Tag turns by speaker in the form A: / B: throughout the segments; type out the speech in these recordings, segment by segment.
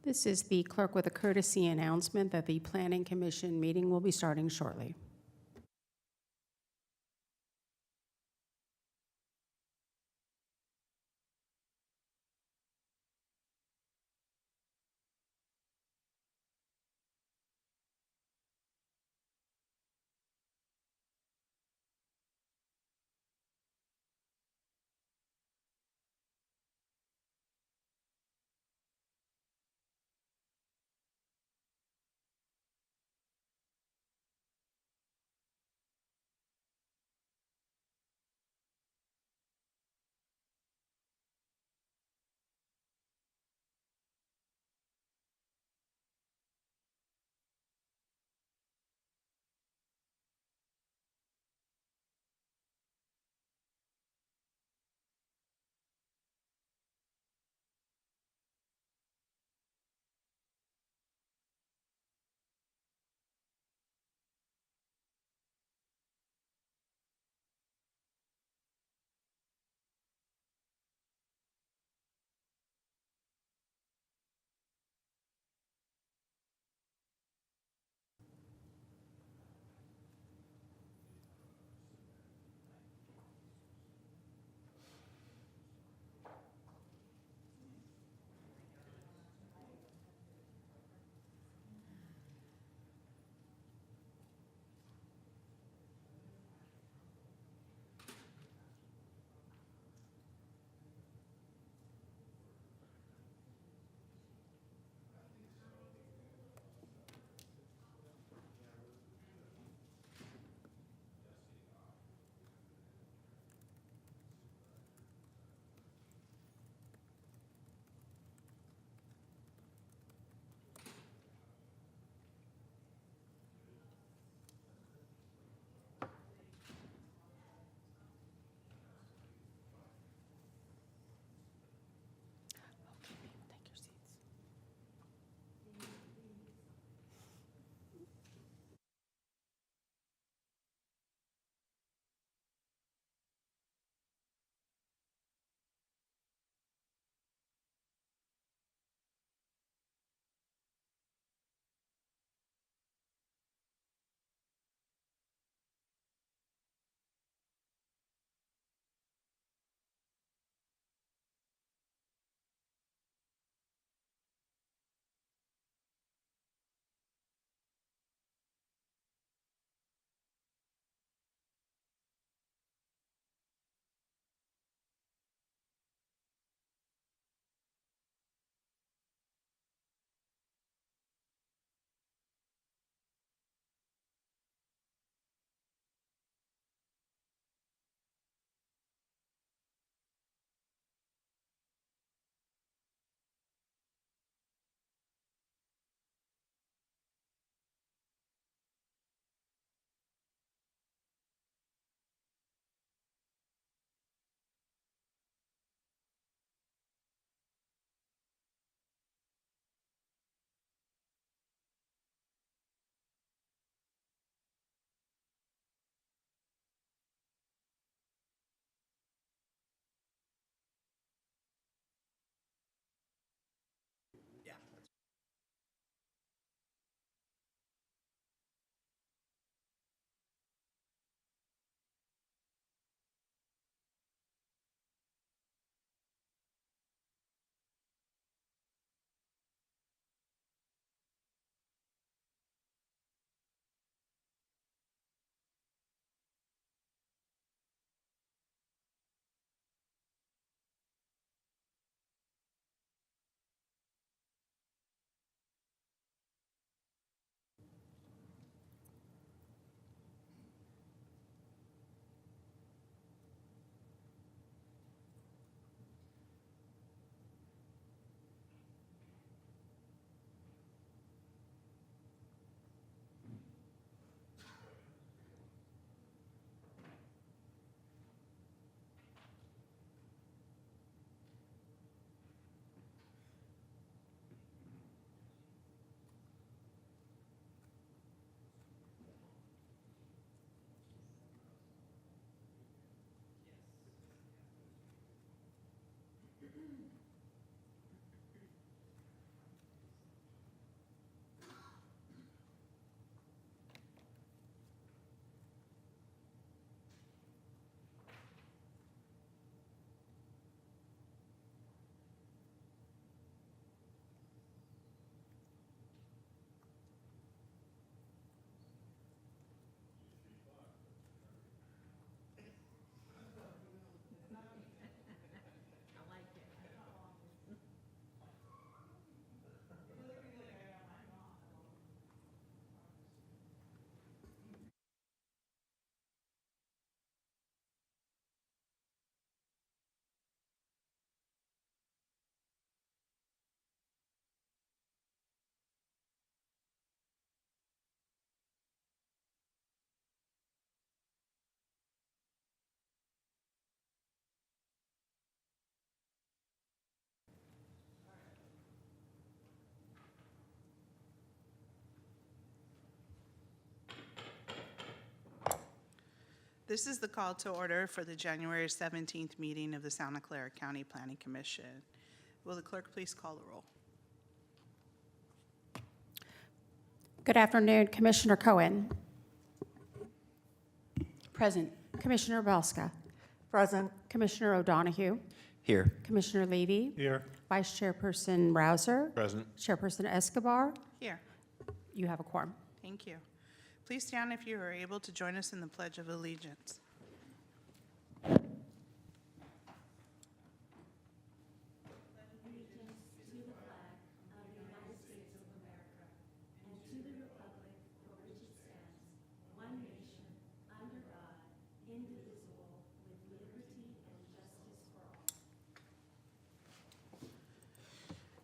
A: This is the clerk with a courtesy announcement that the Planning Commission meeting will be starting shortly. Take your seats.
B: This is the call to order for the January 17th meeting of the Santa Clara County Planning Commission. Will the clerk please call the roll?
A: Good afternoon, Commissioner Cohen.
C: Present.
A: Commissioner Belska.
C: Present.
A: Commissioner O'Donohue.
D: Here.
A: Commissioner Levy.
E: Here.
A: Vice Chairperson Rouser.
E: Present.
A: Chairperson Escobar.
B: Here.
A: You have a quorum.
B: Thank you. Please stand if you are able to join us in the Pledge of Allegiance.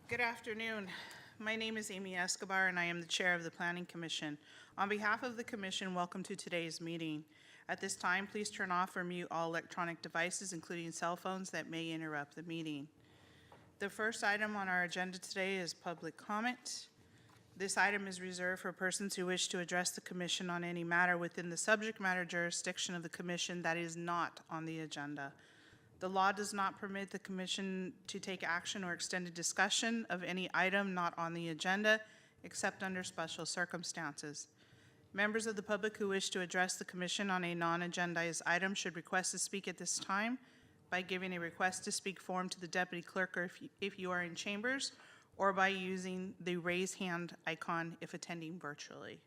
B: Good afternoon. My name is Amy Escobar, and I am the Chair of the Planning Commission. On behalf of the Commission, welcome to today's meeting. At this time, please turn off or mute all electronic devices, including cell phones, that may interrupt the meeting. The first item on our agenda today is public comment. This item is reserved for persons who wish to address the Commission on any matter within the subject matter jurisdiction of the Commission that is not on the agenda. The law does not permit the Commission to take action or extended discussion of any item not on the agenda, except under special circumstances. Members of the public who wish to address the Commission on a non-agendized item should request to speak at this time by giving a request to speak form to the Deputy Clerk or if you are in chambers, or by using the raise hand icon if attending virtually.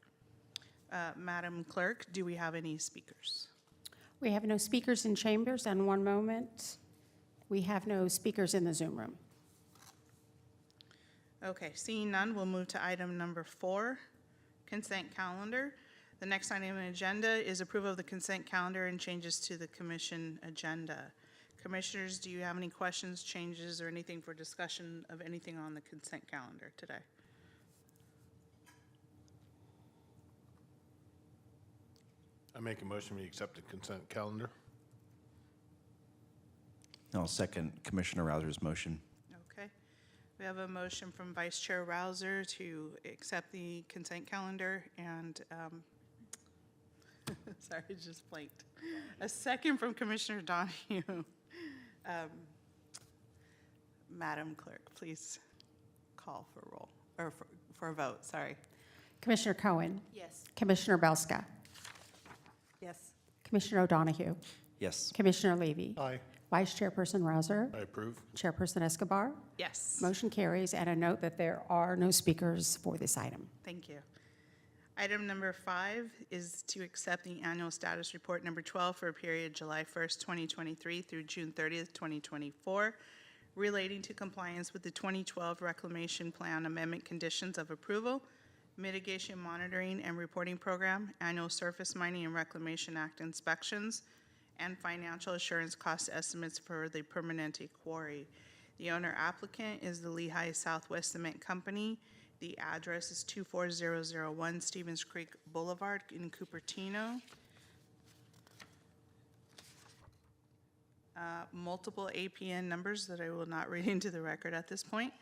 B: Madam Clerk, do we have any speakers?
A: We have no speakers in chambers, and one moment, we have no speakers in the Zoom room.
B: Okay, seeing none, we'll move to item number 4, consent calendar. The next item on the agenda is approval of the consent calendar and changes to the Commission agenda. Commissioners, do you have any questions, changes, or anything for discussion of anything on the consent calendar today?
E: I make a motion we accept the consent calendar.
D: I'll second Commissioner Rouser's motion.
B: Okay. We have a motion from Vice Chair Rouser to accept the consent calendar and, sorry, it just blanked. A second from Commissioner Donahue. Madam Clerk, please call for roll, or for a vote, sorry.
A: Commissioner Cohen.
C: Yes.
A: Commissioner Belska.
C: Yes.
A: Commissioner O'Donohue.
D: Yes.
A: Commissioner Levy.
E: Aye.
A: Vice Chairperson Rouser.
E: I approve.
A: Chairperson Escobar.
B: Yes.
A: Motion carries, and a note that there are no speakers for this item.
B: Thank you. Item number 5 is to accept the annual status report number 12 for a period July 1st, 2023 through June 30th, 2024, relating to compliance with the 2012 Reclamation Plan Amendment Conditions of Approval, Mitigation Monitoring and Reporting Program, Annual Surface Mining and Reclamation Act inspections, and financial assurance cost estimates for the Permanente Quarry. The owner applicant is the Lehigh Southwest Cement Company. The address is 24001 Stevens Creek Boulevard in Cupertino. Multiple APN numbers that I will not read into the record at this point.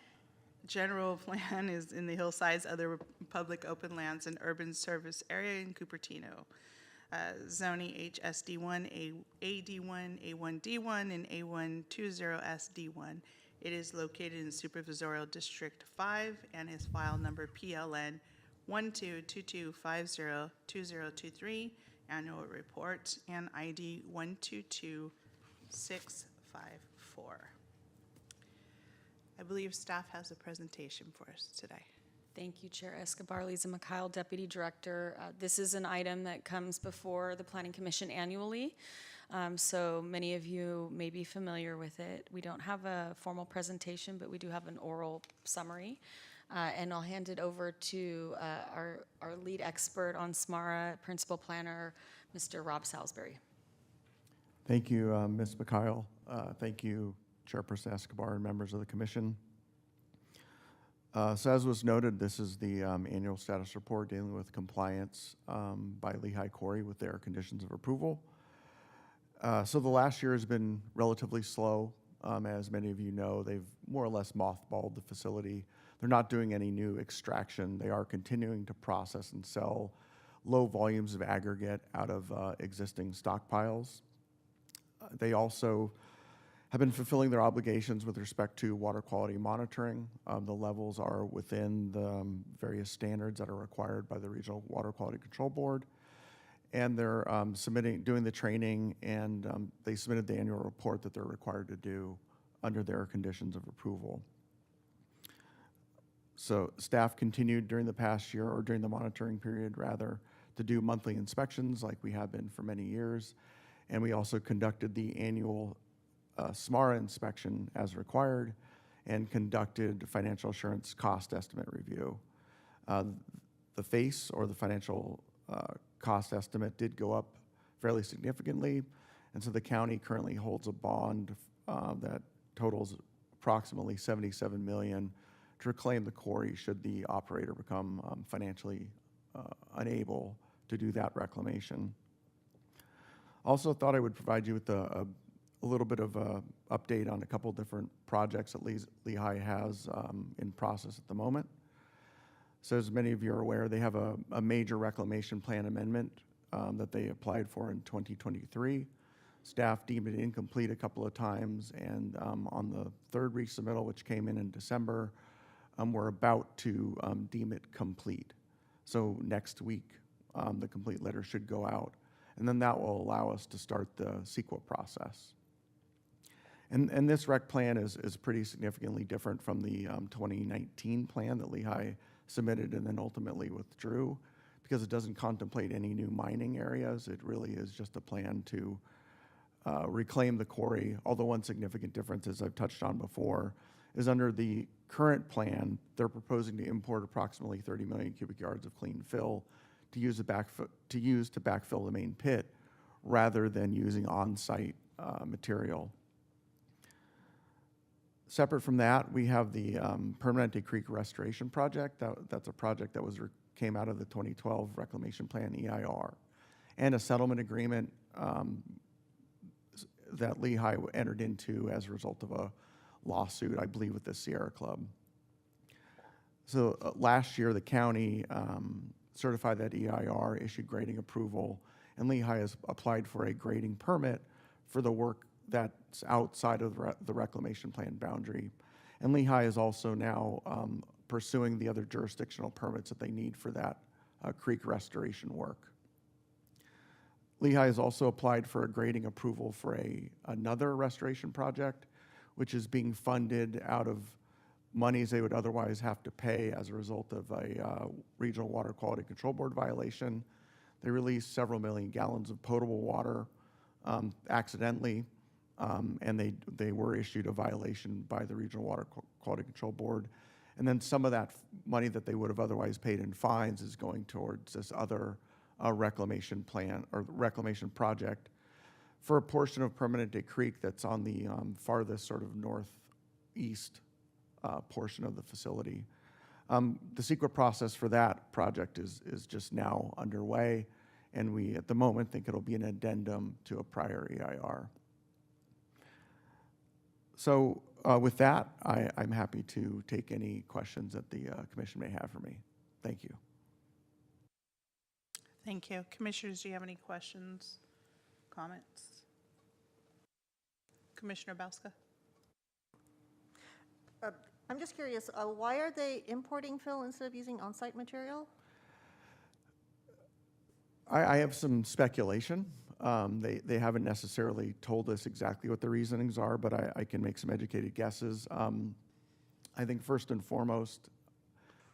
B: General plan is in the hillsides, other public open lands and urban service area in Cupertino. Zoning HSD1, AD1, A1D1, and A120SD1. It is located in Supervisorial District 5 and is file number PLN 1222502023, annual report, and ID 122654. I believe staff has a presentation for us today.
F: Thank you, Chair Escobar. Lisa Mikhail, Deputy Director. This is an item that comes before the Planning Commission annually, so many of you may be familiar with it. We don't have a formal presentation, but we do have an oral summary, and I'll hand it over to our lead expert on SMARA, Principal Planner, Mr. Rob Salisbury.
G: Thank you, Ms. Mikhail. Thank you, Chairperson Escobar and members of the Commission. So as was noted, this is the annual status report dealing with compliance by Lehigh Quarry with their conditions of approval. So the last year has been relatively slow. As many of you know, they've more or less mothballed the facility. They're not doing any new extraction. They are continuing to process and sell low volumes of aggregate out of existing stockpiles. They also have been fulfilling their obligations with respect to water quality monitoring. The levels are within the various standards that are required by the Regional Water Quality Control Board. And they're doing the training, and they submitted the annual report that they're required to do under their conditions of approval. So staff continued during the past year, or during the monitoring period rather, to do monthly inspections like we have been for many years. And we also conducted the annual SMARA inspection as required and conducted financial assurance cost estimate review. The FACE, or the financial cost estimate, did go up fairly significantly, and so the county currently holds a bond that totals approximately $77 million to reclaim the quarry should the operator become financially unable to do that reclamation. Also thought I would provide you with a little bit of a update on a couple different projects that Lehigh has in process at the moment. So as many of you are aware, they have a major reclamation plan amendment that they applied for in 2023. Staff deemed it incomplete a couple of times, and on the third resubmittal, which came in December, we're about to deem it complete. So next week, the complete letter should go out, and then that will allow us to start the CEQA process. And this rec plan is pretty significantly different from the 2019 plan that Lehigh submitted and then ultimately withdrew, because it doesn't contemplate any new mining areas. It really is just a plan to reclaim the quarry, although one significant difference, as I've touched on before, is under the current plan, they're proposing to import approximately 30 million cubic yards of clean fill to use to backfill the main pit rather than using on-site material. Separate from that, we have the Permanente Creek Restoration Project. That's a project that came out of the 2012 Reclamation Plan EIR, and a settlement agreement that Lehigh entered into as a result of a lawsuit, I believe, with the Sierra Club. So last year, the county certified that EIR, issued grading approval, and Lehigh has applied for a grading permit for the work that's outside of the reclamation plan boundary. And Lehigh is also now pursuing the other jurisdictional permits that they need for that creek restoration work. Lehigh has also applied for a grading approval for another restoration project, which is being funded out of monies they would otherwise have to pay as a result of a Regional Water Quality Control Board violation. They released several million gallons of potable water accidentally, and they were issued a violation by the Regional Water Quality Control Board. And then some of that money that they would have otherwise paid in fines is going towards this other reclamation plan or reclamation project for a portion of Permanente Creek that's on the farthest sort of northeast portion of the facility. The CEQA process for that project is just now underway, and we at the moment think it'll be an addendum to a prior EIR. So with that, I'm happy to take any questions that the commission may have for me. Thank you.
B: Thank you. Commissioners, do you have any questions, comments? Commissioner Bauska?
C: I'm just curious, why are they importing fill instead of using on-site material?
G: I have some speculation. They haven't necessarily told us exactly what the reasonings are, but I can make some educated guesses. I think first and foremost,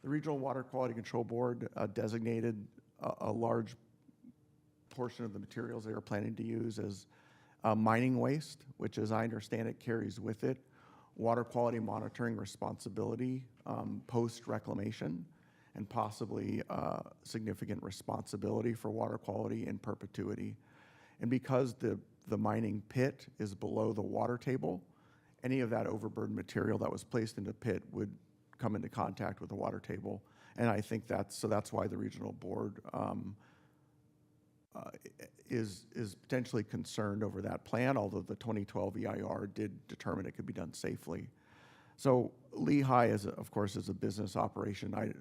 G: the Regional Water Quality Control Board designated a large portion of the materials they are planning to use as mining waste, which, as I understand it, carries with it water quality monitoring responsibility post-reclamation, and possibly significant responsibility for water quality in perpetuity. And because the mining pit is below the water table, any of that overburden material that was placed into pit would come into contact with the water table. And I think that's why the regional board is potentially concerned over that plan, although the 2012 EIR did determine it could be done safely. So Lehigh, of course, is a business operation. I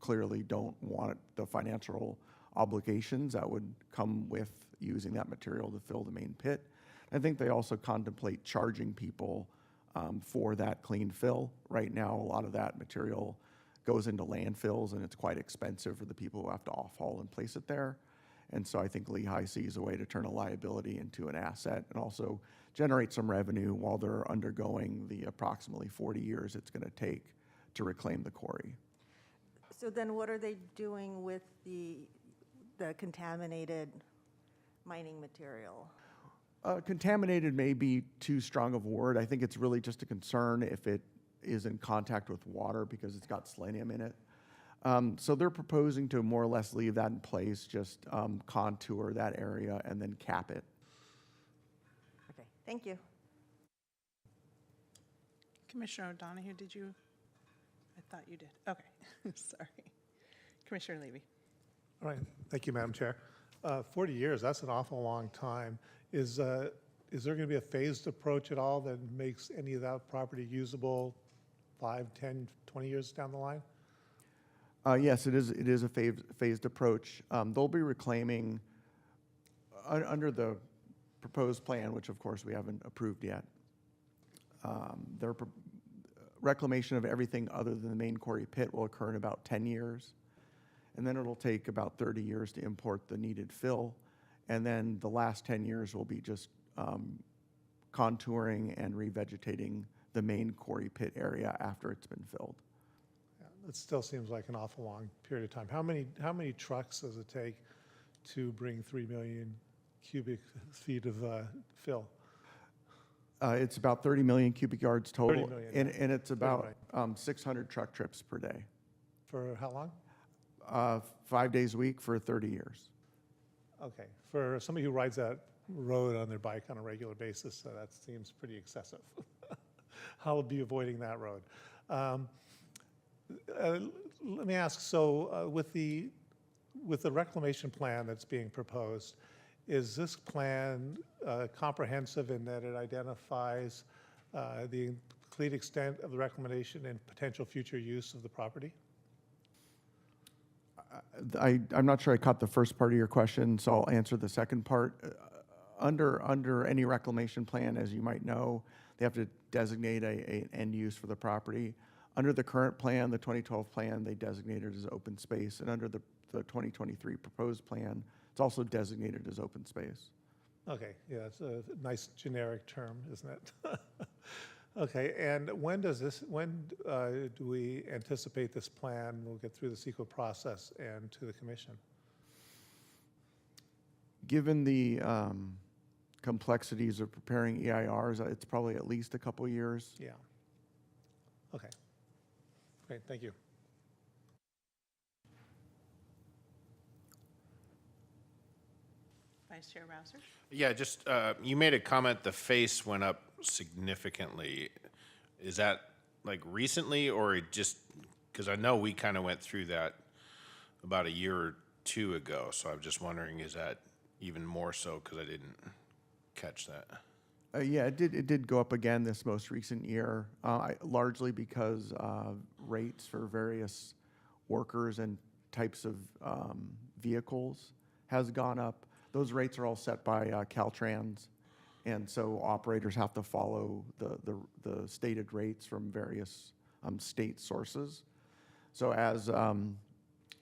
G: clearly don't want the financial obligations that would come with using that material to fill the main pit. I think they also contemplate charging people for that clean fill. Right now, a lot of that material goes into landfills, and it's quite expensive for the people who have to off-haul and place it there. And so I think Lehigh sees a way to turn a liability into an asset and also generate some revenue while they're undergoing the approximately 40 years it's going to take to reclaim the quarry.
C: So then what are they doing with the contaminated mining material?
G: Contaminated may be too strong of a word. I think it's really just a concern if it is in contact with water because it's got selenium in it. So they're proposing to more or less leave that in place, just contour that area and then cap it.
C: Okay, thank you.
B: Commissioner O'Donoghue, did you? I thought you did. Okay, sorry. Commissioner Levy.
H: All right, thank you, Madam Chair. 40 years, that's an awful long time. Is there going to be a phased approach at all that makes any of that property usable 5, 10, 20 years down the line?
G: Yes, it is a phased approach. They'll be reclaiming under the proposed plan, which of course we haven't approved yet. Their reclamation of everything other than the main quarry pit will occur in about 10 years. And then it'll take about 30 years to import the needed fill. And then the last 10 years will be just contouring and revegetating the main quarry pit area after it's been filled.
H: Yeah, it still seems like an awful long period of time. How many trucks does it take to bring 3 million cubic feet of fill?
G: It's about 30 million cubic yards total.
H: 30 million,
G: And it's about 600 truck trips per day.
H: For how long?
G: 5 days a week for 30 years.
H: Okay, for somebody who rides that road on their bike on a regular basis, that seems pretty excessive. How will be avoiding that road? Let me ask, so with the reclamation plan that's being proposed, is this plan comprehensive in that it identifies the complete extent of the reclamation and potential future use of the property?
G: I'm not sure I caught the first part of your question, so I'll answer the second part. Under any reclamation plan, as you might know, they have to designate an end use for the property. Under the current plan, the 2012 plan, they designated it as open space, and under the 2023 proposed plan, it's also designated as open space.
H: Okay, yeah, it's a nice generic term, isn't it? Okay, and when do we anticipate this plan will get through the CEQA process and to the commission? Given
G: the complexities of preparing EIRs, it's probably at least a couple years.
H: Yeah. Okay. Great, thank you.
B: Vice Chair Rouser.
E: Yeah, just, you made a comment, the face went up significantly. Is that like recently or just, because I know we kind of went through that about a year or two ago, so I'm just wondering, is that even more so because I didn't catch that?
G: Yeah, it did go up again this most recent year, largely because rates for various workers and types of vehicles has gone up. Those rates are all set by Caltrans, and so operators have to follow the stated rates from various state sources. So as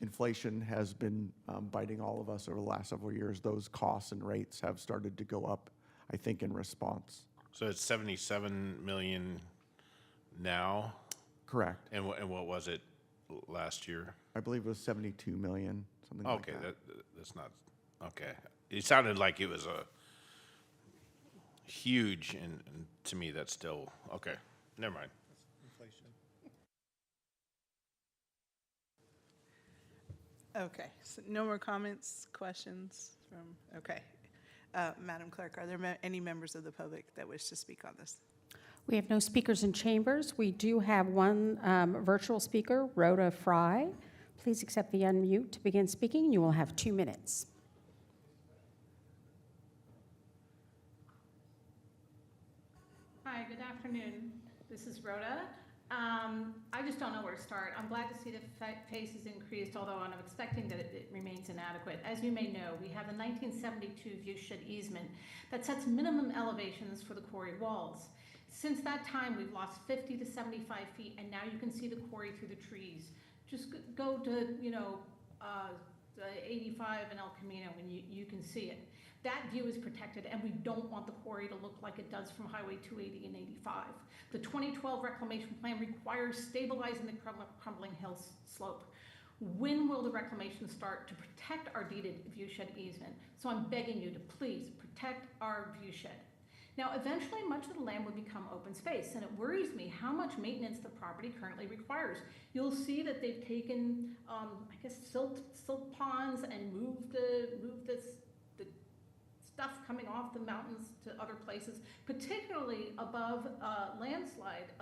G: inflation has been biting all of us over the last several years, those costs and rates have started to go up, I think, in response.
E: So it's 77 million now?
G: Correct.
E: And what was it last year?
G: I believe it was 72 million, something like that.
E: Okay, that's not, okay. It sounded like it was a huge, and to me, that's still, okay, never mind.
H: Inflation.
B: Okay, so no more comments, questions from, okay. Madam Clerk, are there any members of the public that wish to speak on this?
A: We have no speakers in chambers. We do have one virtual speaker, Rhoda Fry. Please accept the unmute to begin speaking. You will have 2 minutes.
I: Hi, good afternoon. This is Rhoda. I just don't know where to start. I'm glad to see the pace has increased, although I'm expecting that it remains inadequate. As you may know, we have the 1972 viewshed easement that sets minimum elevations for the quarry walls. Since that time, we've lost 50 to 75 feet, and now you can see the quarry through the trees. Just go to, the 85 in El Camino, and you can see it. That view is protected, and we don't want the quarry to look like it does from Highway 280 and 85. The 2012 reclamation plan requires stabilizing the crumbling hill slope. When will the reclamation start to protect our deeded viewshed easement? So I'm begging you to please protect our viewshed. Now, eventually, much of the land would become open space, and it worries me how much maintenance the property currently requires. You'll see that they've taken, silt ponds and moved the stuff coming off the mountains to other places, particularly above landslide,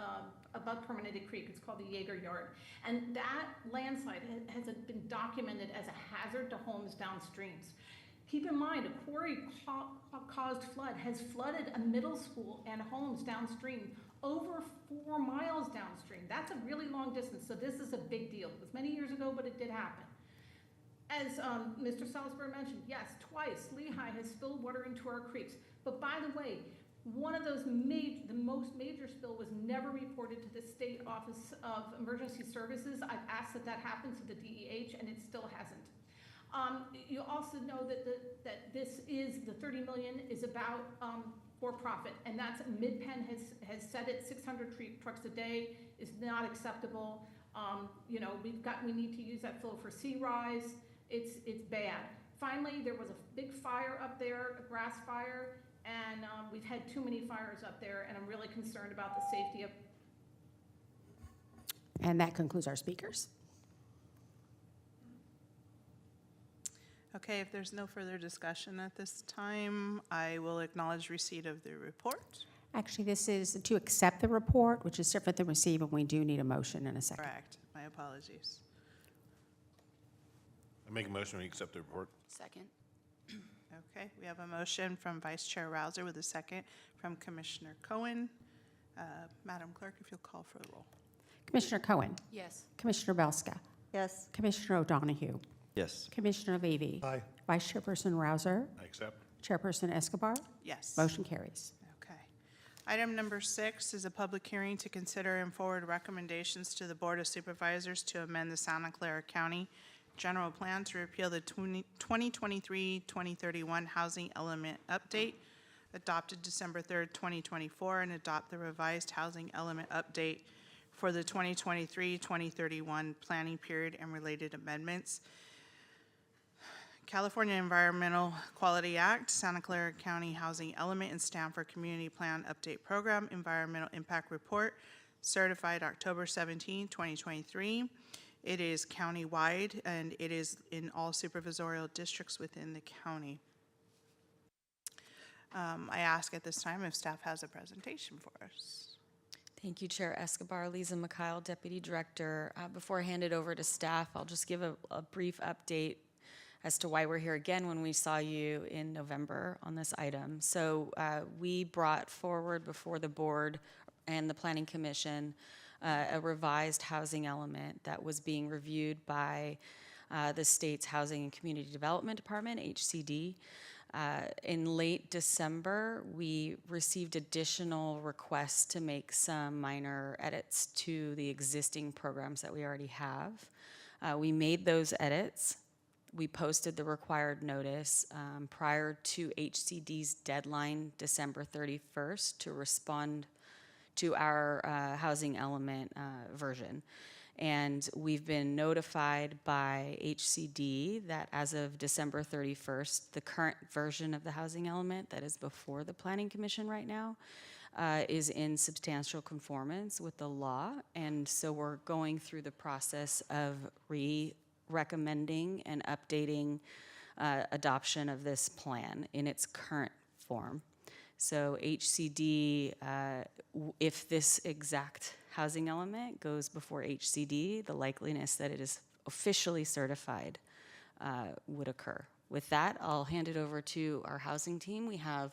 I: above Permanente Creek. It's called the Jaeger Yard. And that landslide has been documented as a hazard to homes downstreams. Keep in mind, a quarry-caused flood has flooded a middle school and homes downstream over 4 miles downstream. That's a really long distance, so this is a big deal. It was many years ago, but it did happen. As Mr. Salisbury mentioned, yes, twice Lehigh has spilled water into our creeks. But by the way, one of those the most major spill was never reported to the State Office of Emergency Services. I've asked that happens to the DEH, and it still hasn't. You also know that this is, the 30 million is about for profit, and that's MidPen has said it, 600 trucks a day is not acceptable. We need to use that flow for sea rise. It's bad. Finally, there was a big fire up there, a grass fire, and we've had too many fires up there, and I'm really concerned about the safety of.
A: And that concludes our speakers.
B: Okay, if there's no further discussion at this time, I will acknowledge receipt of the report.
A: Actually, this is to accept the report, which is different than receive, and we do need a motion in a second.
B: Correct. My apologies.
E: I make a motion to accept the report.
F: Second.
B: Okay, we have a motion from Vice Chair Rouser with a second from Commissioner Cohen. Madam Clerk, if you'll call for the roll.
A: Commissioner Cohen.
F: Yes.
A: Commissioner Belska.
C: Yes.
A: Commissioner O'Donohue.
D: Yes. Commissioner
A: Commissioner Levy.
H: Aye.
A: Vice Chairperson Rouser.
E: I accept.
A: Chairperson Escobar.
B: Yes.
A: Motion carries.
B: Okay. Item number 6 is a public hearing to consider and forward recommendations to the Board of Supervisors to amend the Santa Clara County General Plan to repeal the 2023-2031 Housing Element Update, adopted December 3rd, 2024, and adopt the revised Housing Element Update for the 2023-2031 planning period and related amendments. California Environmental Quality Act, Santa Clara County Housing Element and Stanford Community Plan Update Program, Environmental Impact Report, certified October 17, 2023. It is county-wide, and it is in all supervisorial districts within the county. I ask at this time if staff has a presentation for us.
F: Thank you, Chair Escobar. Lisa Mikhail, Deputy Director. Before I hand it over to staff, I'll just give a brief update as to why we're here again when we saw you in November on this item. So we brought forward before the board and the Planning Commission a revised housing element that was being reviewed by the state's Housing and Community Development Department, HCD. In late December, we received additional requests to make some minor edits to the existing programs that we already have. We made those edits. We posted the required notice prior to HCD's deadline, December 31st, to respond to our housing element version. And we've been notified by HCD that as of December 31st, the current version of the housing element that is before the Planning Commission right now is in substantial conformance with the law. And so we're going through the process of recommending and updating adoption of this plan in its current form. So HCD, if this exact housing element goes before HCD, the likeliness that it is officially certified would occur. With that, I'll hand it over to our housing team. We have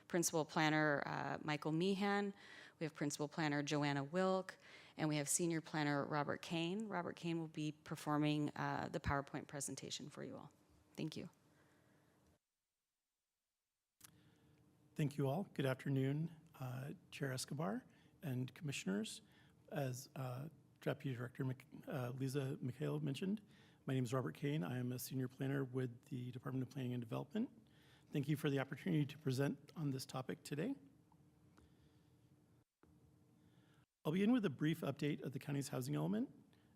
F: Principal Planner Michael Meehan, we have Principal Planner Joanna Wilk, and and we have Senior Planner Robert Kane. Robert Kane will be performing the PowerPoint presentation for you all. Thank you.
J: Thank you all. Good afternoon, Chair Escobar and Commissioners. As Deputy Director Lisa Mikhail mentioned, my name is Robert Kane. I am a Senior Planner with the Department of Planning and Development. Thank you for the opportunity to present on this topic today. I'll begin with a brief update of the county's housing element.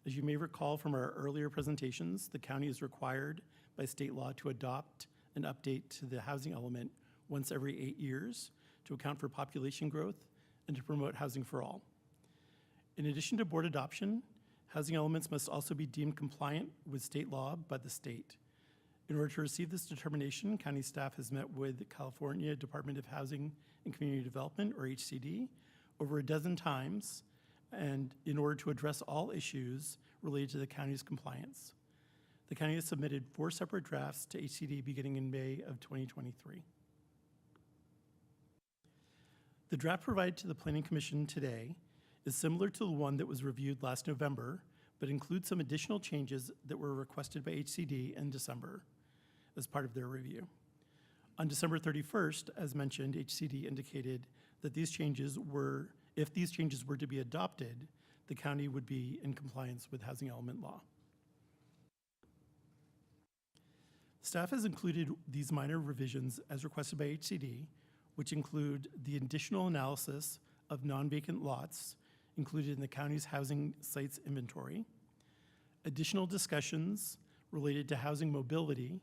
J: As you may recall from our earlier presentations, the county is required by state law to adopt an update to the housing element once every 8 years to account for population growth and to promote housing for all. In addition to board adoption, housing elements must also be deemed compliant with state law by the state. In order to receive this determination, county staff has met with the California Department of Housing and Community Development, or HCD, over a dozen times, and in order to address all issues related to the county's compliance. The county has submitted 4 separate drafts to HCD beginning in May of 2023. The draft provided to the Planning Commission today is similar to the one that was reviewed last November, but includes some additional changes that were requested by HCD in December as part of their review. On December 31st, as mentioned, HCD indicated that these changes were, if these changes were to be adopted, the county would be in compliance with housing element law. Staff has included these minor revisions as requested by HCD, which include the additional analysis of non-vacant lots included in the county's housing sites inventory, additional discussions related to housing mobility,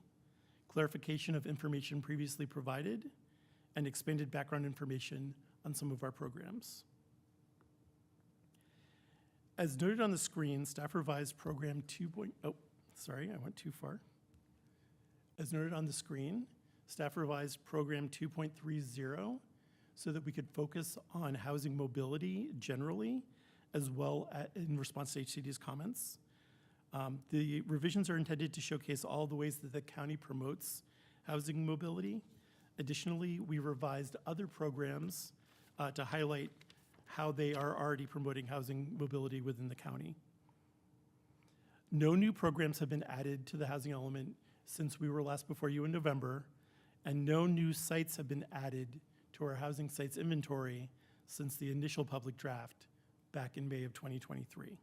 J: clarification of information previously provided, and expanded background information on some of our programs. As noted on the screen, staff revised program 2. Oh, sorry, I went too far. As noted on the screen, staff revised program 2.30 so that we could focus on housing mobility generally, as well as in response to HCD's comments. The revisions are intended to showcase all the ways that the county promotes housing mobility. Additionally, we revised other programs to highlight how they are already promoting housing mobility within the county. No new programs have been added to the housing element since we were last before you in November, and no new sites have been added to our housing sites inventory since the initial public draft back in May of 2023.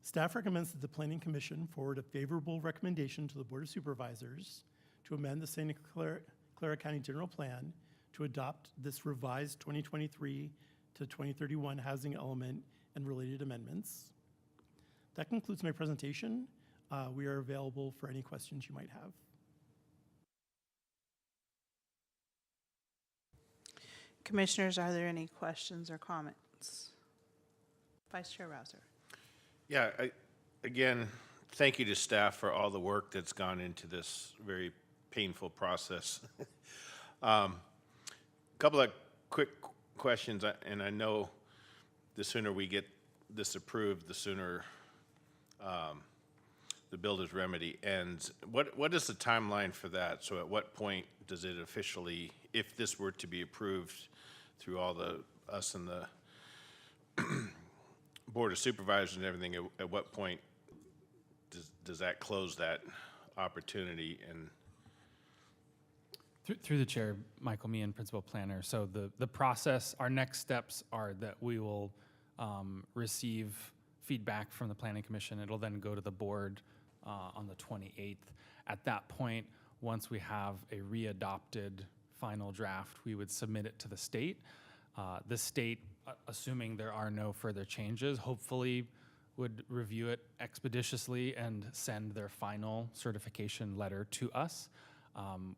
J: Staff recommends that the Planning Commission forward a favorable recommendation to the Board of Supervisors to amend the Santa Clara County General Plan to adopt this revised 2023 to 2031 housing element and related amendments. That concludes my presentation. We are available for any questions you might have.
B: Commissioners, are there any questions or comments? Vice Chair Rouser.
E: Yeah, again, thank you to staff for all the work that's gone into this very painful process. Couple of quick questions, and I know the sooner we get this approved, the sooner the builder's remedy ends. What is the timeline for that? So at what point does it officially, if this were to be approved through all us and the Board of Supervisors and everything, at what point does that close that opportunity? And
K: through the chair, Michael Meehan, principal planner. So the process, our next steps are that we will receive feedback from the Planning Commission. It'll then go to the board on the 28th. At that point, once we have a readopted final draft, we would submit it to the state. The state, assuming there are no further changes, hopefully would review it expeditiously and send their final certification letter to us.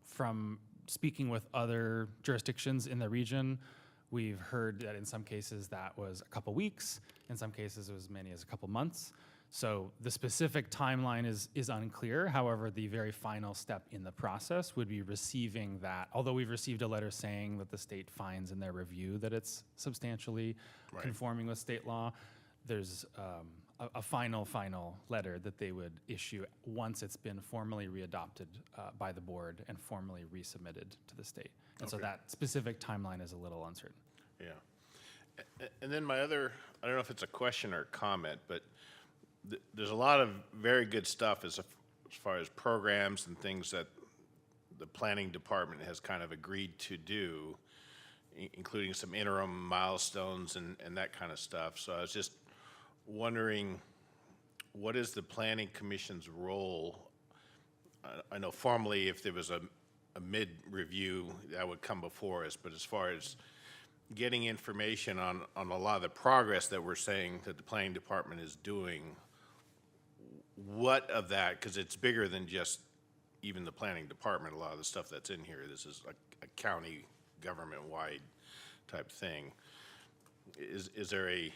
K: From speaking with other jurisdictions in the region, we've heard that in some cases that was a couple weeks, in some cases it was as many as a couple months. So the specific timeline is unclear. However, the very final step in the process would be receiving that. Although we've received a letter saying that the state finds in their review that it's substantially conforming with state law, there's a final letter that they would issue once it's been formally readopted by the board and formally resubmitted to the state. And so that specific timeline is a little uncertain.
E: yeah. And then my other, I don't know if it's a question or a comment, but there's a lot of very good stuff as far as programs and things that the planning department has kind of agreed to do, including some interim milestones and that kind of stuff. So I was just wondering, what is the planning commission's role? I know formally if there was a mid-review, that would come before us, but as far as getting information on a lot of the progress that we're saying that the planning department is doing, what of that, because it's bigger than just even the planning department, a lot of the stuff that's in here, this is a county government-wide type thing. Is there a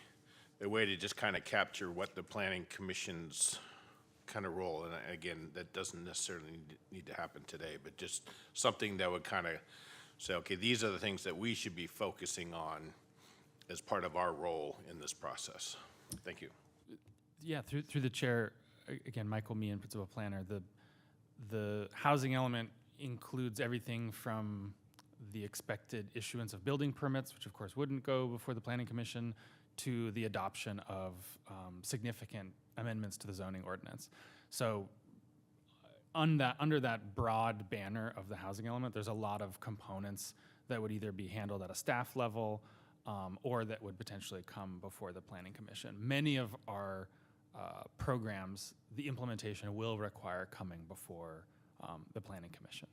E: way to just kind of capture what the planning commission's kind of role, and again, that doesn't necessarily need to happen today, but just something that would kind of say, okay, these are the things that we should be focusing on as part of our role in this process. Thank you.
K: Yeah, through the chair, again, Michael Meehan, principal planner, the housing element includes everything from the expected issuance of building permits, which of course wouldn't go before the planning commission, to the adoption of significant amendments to the zoning ordinance. So under that broad banner of the housing element, there's a lot of components that would either be handled at a staff level or that would potentially come before the planning commission. Many of our programs, the implementation will require coming before the planning commission.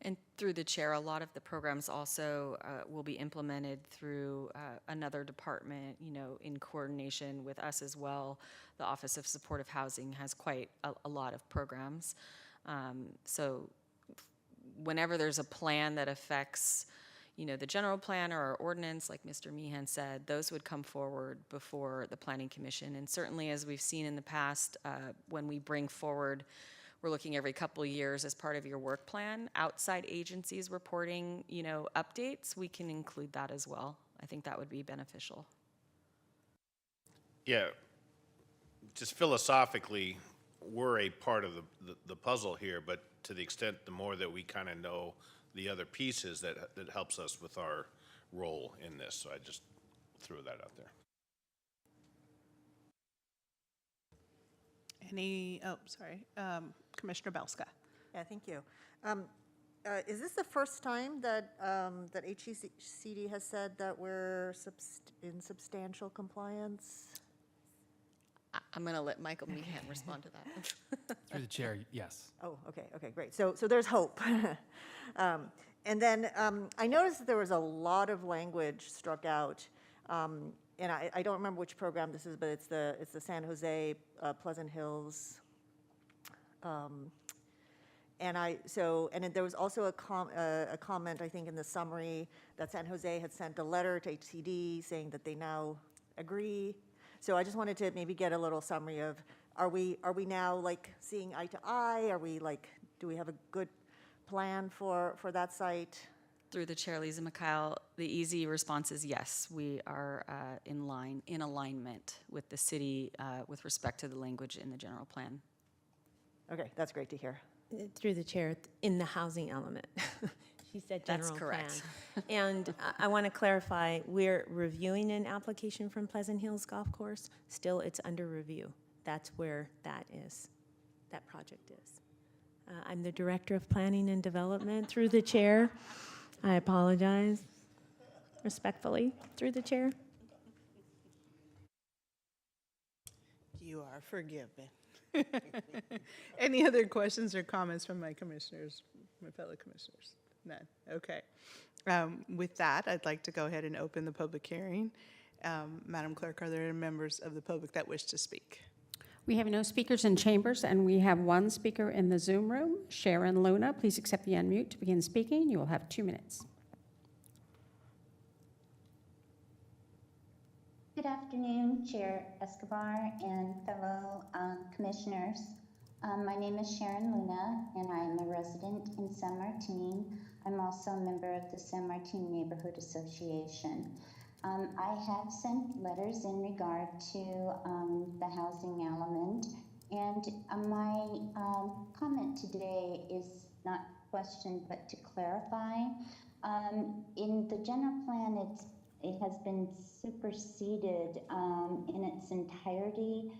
F: And through the chair, a lot of the programs also will be implemented through another department, you know, in coordination with us as well. The Office of Supportive Housing has quite a lot of programs. So whenever there's a plan that affects, you know, the general plan or our ordinance, like Mr. Meehan said, those would come forward before the Planning Commission. And certainly, as we've seen in the past, when we bring forward, we're looking every couple of years as part of your work plan, outside agencies reporting, you know, updates, we can include that as well. I think that would be beneficial.
E: Yeah, just philosophically, we're a part of the puzzle here, but to the extent the more that we kind of know the other pieces, that helps us with our role in this. So I just threw that out there.
B: Commissioner Belska.
C: Yeah, thank you. Is this the first time that that HCD has said that we're in substantial compliance?
F: I'm going to let Michael Meehan respond to that.
K: Through the chair, yes.
C: Oh, okay, great. So there's hope. And then I noticed that there was a lot of language struck out, and I don't remember which program this is, but it's the San Jose Pleasant Hills. And there was also a comment, I think, in the summary that San Jose had sent a letter to HCD saying that they now agree. So I just wanted to maybe get a little summary of, are we now like seeing eye to eye? Are we like, do we have a good plan for that site?
F: Through the chair, Lisa Mikhail, the easy response is yes. We are in alignment with the city with respect to the language in the general plan.
C: Okay, that's great to hear.
L: Through the chair, in the housing element. She said general
F: That's correct.
L: plan. And I want to clarify, we're reviewing an application from Pleasant Hills Golf Course. Still, it's under review. That's where that project is. I'm the Director of Planning and Development. Through the chair, I apologize respectfully. Through the chair.
B: You are forgiven. Any other questions or comments from my commissioners, my fellow commissioners? None. Okay. With that, I'd like to go ahead and open the public hearing. Madam Clerk, are there any members of the public that wish to speak?
A: We have no speakers in chambers, and we have one speaker in the Zoom room, Sharon Luna. Please accept the unmute to begin speaking. You will have 2 minutes.
M: Good afternoon, Chair Escobar and fellow commissioners. My name is Sharon Luna, and I am a resident in San Martin. I'm also a member of the San Martin Neighborhood Association. I have sent letters in regard to the housing element, and my comment today is not question but to clarify. In the general plan, it has been superseded in its entirety.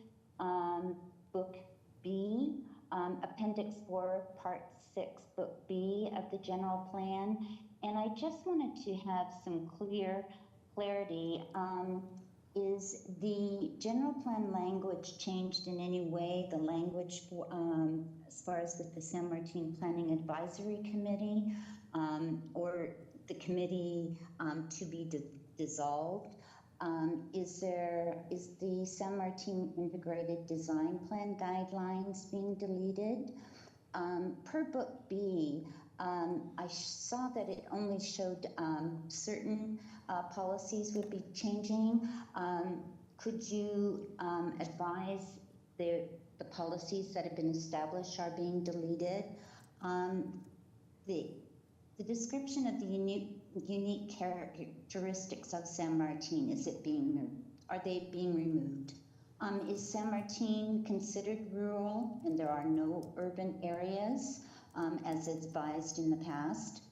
M: Book B, Appendix 4, Part 6, Book B of the general plan. And I just wanted to have some clarity. Is the general plan language changed in any way? The language for, as far as with the San Martin Planning Advisory Committee, or the committee to be dissolved? Is the San Martin Integrated Design Plan guidelines being deleted? Per Book B, I saw that it only showed certain policies would be changing. Could you advise the policies that have been established are being deleted? The description of the unique characteristics of San Martin, are they being removed? Is San Martin considered rural and there are no urban areas, as advised in the past?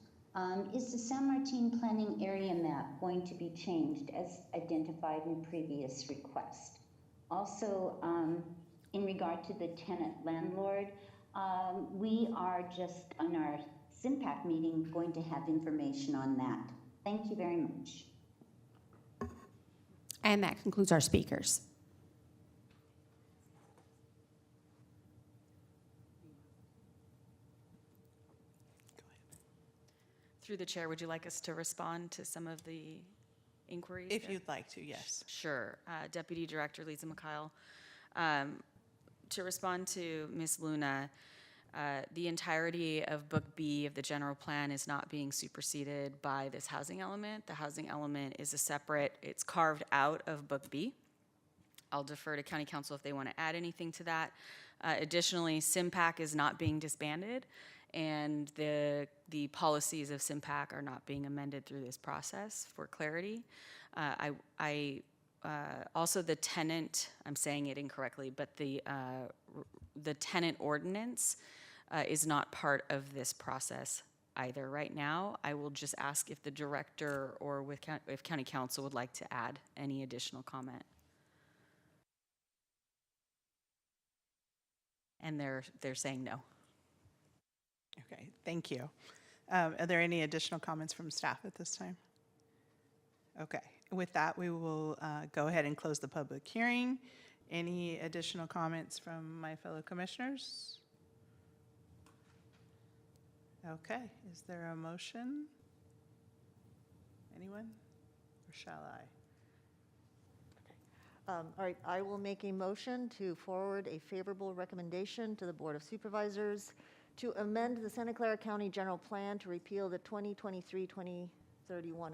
M: Is the San Martin planning area map going to be changed as identified in previous request? Also, in regard to the tenant landlord, we are just on our SIMPAC meeting going to have information on that. Thank you very much.
A: And that concludes our speakers.
F: Through the chair, would you like us to respond to some of the inquiries?
B: If
F: there?
B: you'd like to, yes.
F: Sure. Deputy Director Lisa Mikhail. To respond to Ms. Luna, the entirety of Book B of the general plan is not being superseded by this housing element. The housing element is it's carved out of Book B. I'll defer to County Council if they want to add anything to that. Additionally, SIMPAC is not being disbanded, and the policies of SIMPAC are not being amended through this process for clarity. Also the tenant, I'm saying it incorrectly, but the tenant ordinance is not part of this process either right now. I will just ask if the director or if County Council would like to add any additional comment. And they're saying no.
B: Okay, thank you. Are there any additional comments from staff at this time? Okay, with that, we will go ahead and close the public hearing. Any additional comments from my fellow commissioners? Okay, is there a motion? Anyone? Or shall I?
C: All right, I will make a motion to forward a favorable recommendation to the Board of Supervisors to amend the Santa Clara County General Plan to repeal the 2023-2031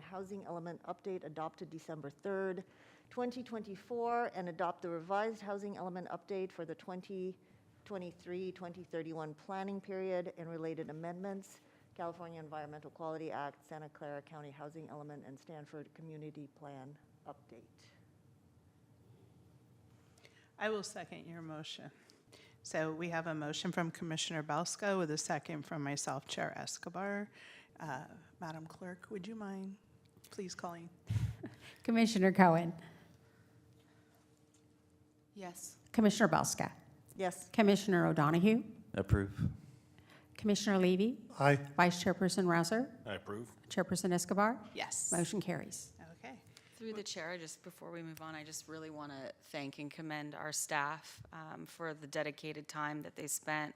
C: Housing Element Update adopted December 3rd, 2024, and adopt the revised Housing Element Update for the 2023-2031 planning period and related amendments, California Environmental Quality Act, Santa Clara County Housing Element, and Stanford Community Plan Update.
B: I will second your motion. So we have a motion from Commissioner Balska with a second from myself, Chair Escobar. Madam Clerk, would you mind please calling?
A: Commissioner Cohen.
F: Yes.
A: Commissioner Belska.
C: Yes.
A: Commissioner O'Donoghue.
D: Approve.
A: Commissioner Levy.
H: Aye.
A: Vice Chairperson Rouser.
E: I approve.
A: Chairperson Escobar.
B: Yes.
A: Motion carries.
B: Okay.
F: Through the chair, just before we move on, I just really want to thank and commend our staff for the dedicated time that they spent.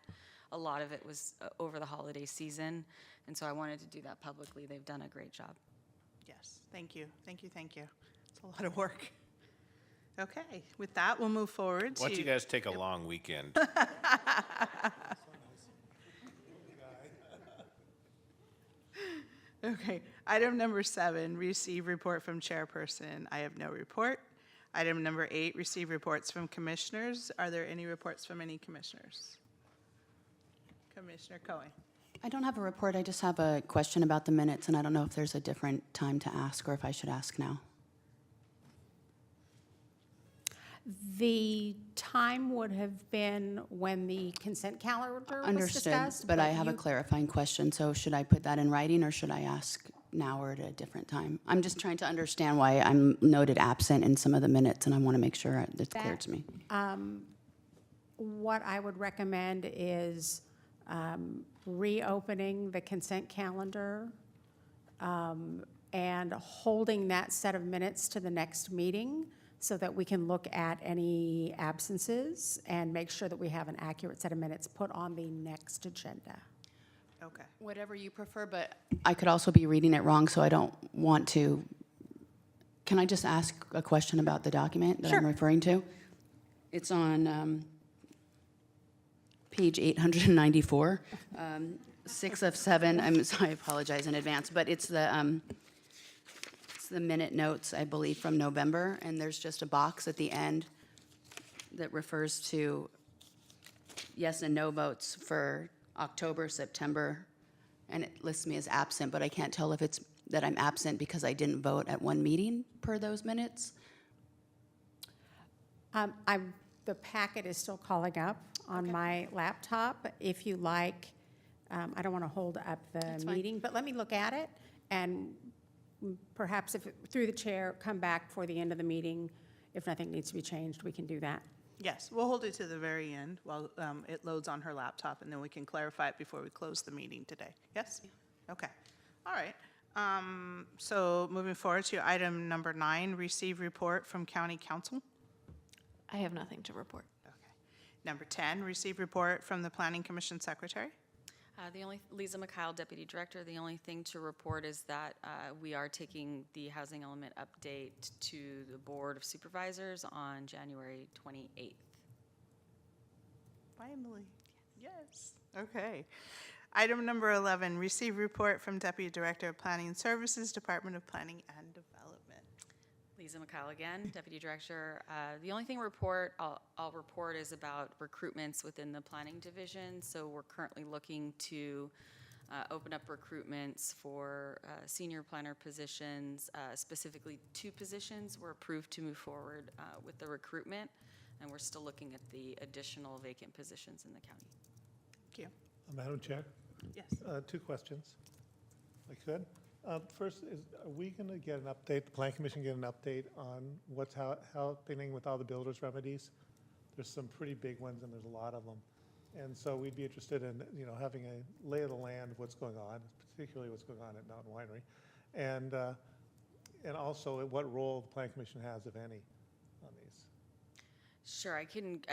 F: A lot of it was over the holiday season, and so I wanted to do that publicly. They've done a great job.
B: Yes, thank you, thank you, thank you. It's a lot of work. Okay, with that, we'll move forward to.
E: Why don't you guys take a long weekend?
B: Okay, item number 7, receive report from chairperson. I have no report. Item number 8, receive reports from commissioners. Are there any reports from any commissioners? Commissioner Cohen.
N: I don't have a report. I just have a question about the minutes, and I don't know if there's a different time to ask or if I should ask now.
A: The time would have been when the consent calendar was
N: Understood,
A: discussed.
N: but I have a
A: you-
N: clarifying question. So should I put that in writing or should I ask now or at a different time? I'm just trying to understand why I'm noted absent in some of the minutes, and I want to make sure it's clear to me.
A: What I would recommend is reopening the consent calendar and holding that set of minutes to the next meeting so that we can look at any absences and make sure that we have an accurate set of minutes put on the next agenda.
B: Okay.
N: Whatever you prefer, but I could also be reading it wrong, so I don't want to. Can I just ask a question about the document that I'm referring to? It's on page 894, 6 of 7. I'm sorry, I apologize in advance, but it's the minute notes, I believe, from November, and there's just a box at the end that refers to yes and no votes for October, September, and it lists me as absent, but I can't tell if it's that I'm absent because I didn't vote at one meeting per those minutes.
A: The packet is still calling up on my laptop. If you like, I don't want to hold up the meeting, but let me look at it, and perhaps if, through the chair, come back for the end of the meeting. If nothing needs to be changed, we can do that.
B: Yes, we'll hold it to the very end while it loads on her laptop, and then we can clarify it before we close the meeting today. Yes? Okay. All right. So moving forward to item number 9, receive report from County Council.
O: I have nothing to report.
B: Okay. Number 10, receive report from the Planning Commission Secretary.
F: Lisa Mikhail, Deputy Director, the only thing to report is that we are taking the housing element update to the Board of Supervisors on January 28th.
B: Finally. Yes. Okay. Item number 11, receive report from Deputy Director of Planning Services, Department of Planning and Development.
F: Lisa Mikhail again, Deputy Director. The only thing I'll report is about recruitments within the Planning Division. So we're currently looking to open up recruitments for senior planner positions, specifically 2 positions. We're approved to move forward with the recruitment, and we're still looking at the additional vacant positions in the county.
B: Thank you.
H: Madam Chair,
B: Yes.
H: 2 questions, if I could. First, are we going to get an update, the Plan Commission get an update on what's happening with all the builders' remedies? There's some pretty big ones, and there's a lot of them. And so we'd be interested in, having a lay of the land of what's going on, particularly what's going on at Mountain Winery. And also what role the Plan Commission has, if any, on these.
F: Sure, I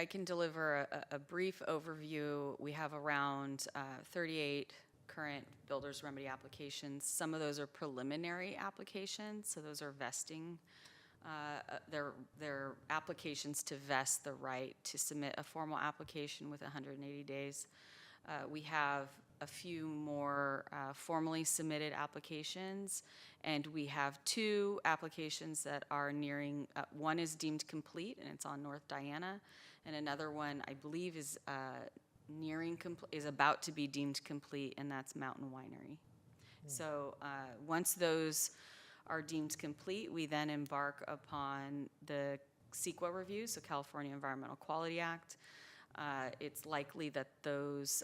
F: can deliver a brief overview. We have around 38 current builder's remedy applications. Some of those are preliminary applications, so those are vesting. They're applications to vest the right to submit a formal application with 180 days. We have a few more formally submitted applications, and we have 2 applications that are nearing, one is deemed complete, and it's on North Diana, and another one, I believe, is about to be deemed complete, and that's Mountain Winery. So once those are deemed complete, we then embark upon the CEQA review, so California Environmental Quality Act. It's likely that those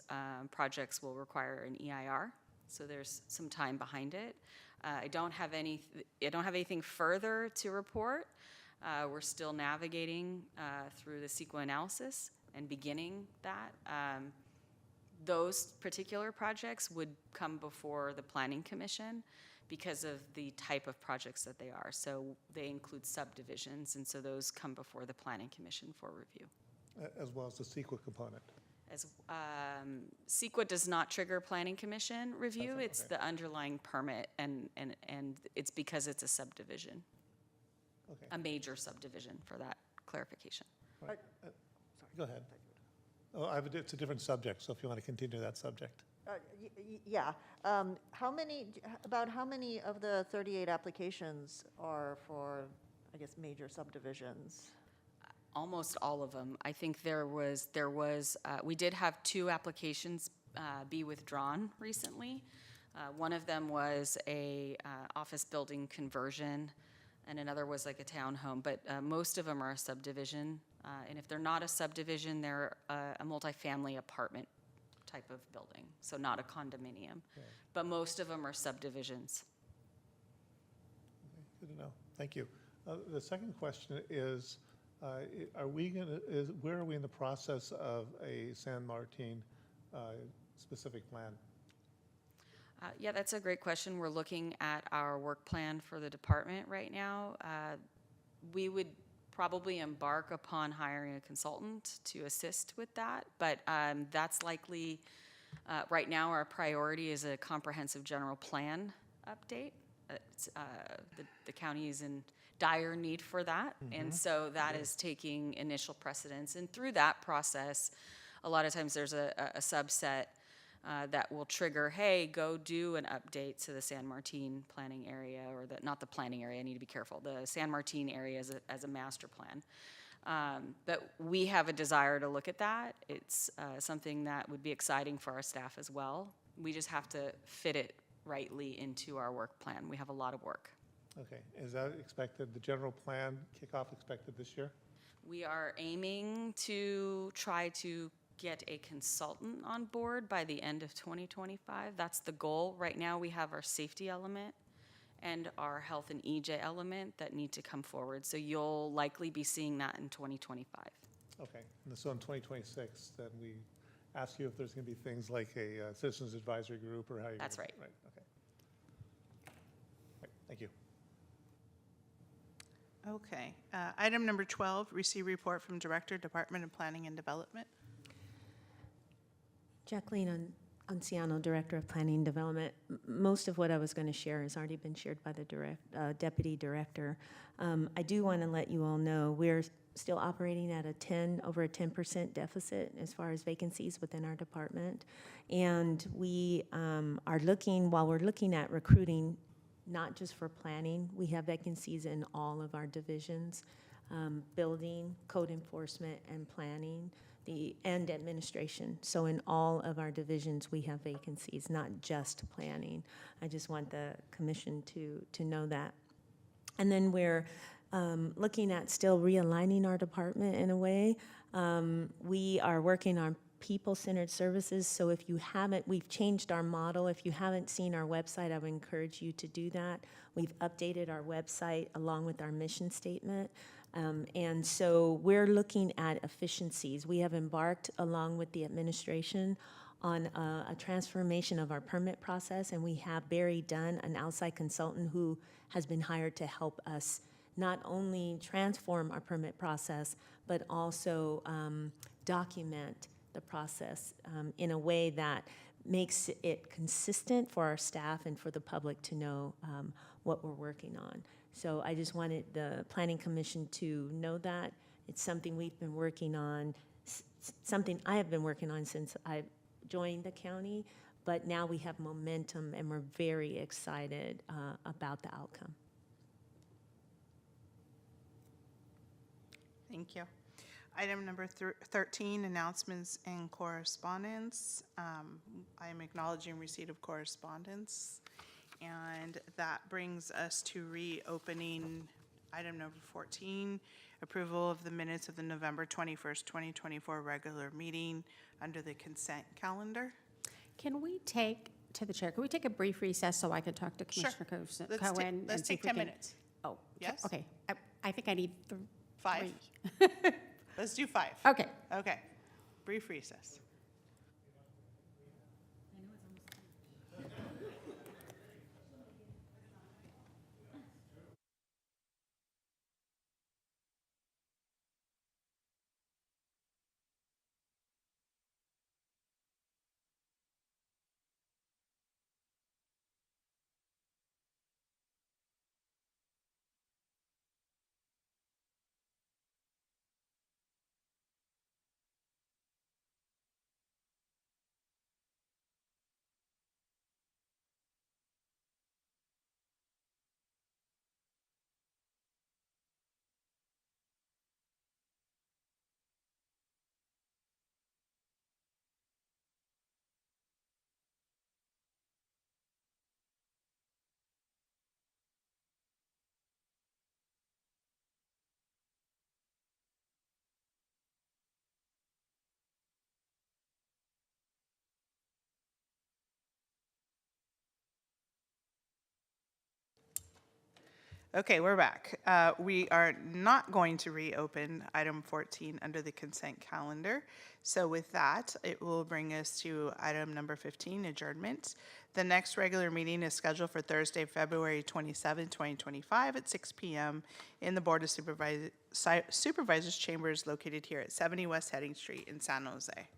F: projects will require an EIR, so there's some time behind it. I don't have anything further to report. We're still navigating through the CEQA analysis and beginning that. Those particular projects would come before the Planning Commission because of the type of projects that they are. So they include subdivisions, and so those come before the Planning Commission for review.
H: As well as the CEQA component.
F: CEQA does not trigger Planning Commission review.
H: Okay.
F: It's the underlying permit, and it's because it's a subdivision.
H: Okay.
F: A major subdivision, for that clarification.
H: Right. Go ahead. Oh, it's a different subject, so if you want to continue that subject.
C: Yeah. How many of the 38 applications are for, I guess, major subdivisions?
F: Almost all of them. I think we did have 2 applications be withdrawn recently. One of them was a office building conversion, and another was like a townhome, but most of them are a subdivision. And if they're not a subdivision, they're a multifamily apartment type of building, so not a condominium.
H: Okay.
F: But most of them are subdivisions.
H: Good to know. Thank you. The second question is, are we going to, where are we in the process of a San Martin specific plan?
F: Yeah, that's a great question. We're looking at our work plan for the department right now. We would probably embark upon hiring a consultant to assist with that, but that's likely, right now, our priority is a comprehensive general plan update. The county is in dire need for that, and so that is taking initial precedence. And through that process, a lot of times there's a subset that will trigger, hey, go do an update to the San Martin planning area, or not the planning area, I need to be careful, the San Martin area as a master plan. But we have a desire to look at that. It's something that would be exciting for our staff as well. We just have to fit it rightly into our work plan. We have a lot of work.
H: Okay, is that expected, the general plan kickoff expected this year?
F: We are aiming to try to get a consultant on board by the end of 2025. That's the goal. Right now, we have our safety element and our health and EJ element that need to come forward. So you'll likely be seeing that in 2025.
H: Okay, and so in 2026, then we ask you if there's going to be things like a citizens advisory group or how you.
F: That's right.
H: Right, okay. Right, thank you.
B: Okay. Item number 12, receive report from Director, Department of Planning and Development.
L: Jacqueline Anciano, Director of Planning and Development. Most of what I was going to share has already been shared by the Deputy Director. I do want to let you all know we're still operating at over a 10% deficit as far as vacancies within our department. And we are looking, while we're looking at recruiting, not just for planning, we have vacancies in all of our divisions, building, code enforcement, and planning, and administration. So in all of our divisions, we have vacancies, not just planning. I just want the commission to know that. And then we're looking at still realigning our department in a way. We are working on people-centered services. So if you haven't, we've changed our model. If you haven't seen our website, I would encourage you to do that. We've updated our website along with our mission statement. And so we're looking at efficiencies. We have embarked along with the administration on a transformation of our permit process, and we have Barry Dunn, an outside consultant who has been hired to help us not only transform our permit process, but also document the process in a way that makes it consistent for our staff and for the public to know what we're working on. So I just wanted the Planning Commission to know that. It's something we've been working on, something I have been working on since I joined the county, but now we have momentum and we're very excited about the outcome.
B: Thank you. Item number 13, announcements and correspondence. I am acknowledging receipt of correspondence. And that brings us to reopening item number 14, approval of the minutes of the November 21st, 2024 regular meeting under the consent calendar.
A: Can we take, to the chair, can we take a brief recess so I can talk to
B: Sure.
A: Commissioner
B: Let's
A: Cohen?
B: let's
A: and see
B: take
A: if we
B: 10
A: can-
B: minutes.
A: Oh,
B: Yes?
A: okay. I think I need
B: 5.
A: three.
B: Let's do 5.
A: Okay.
B: Okay. Brief recess. Okay, we're back. We are not going to reopen item 14 under the consent calendar. So with that, it will bring us to item number 15, adjournment. The next regular meeting is scheduled for Thursday, February 27, 2025 at 6 p.m. in the Board of Supervisors Chambers located here at 70 West Heading Street in San Jose.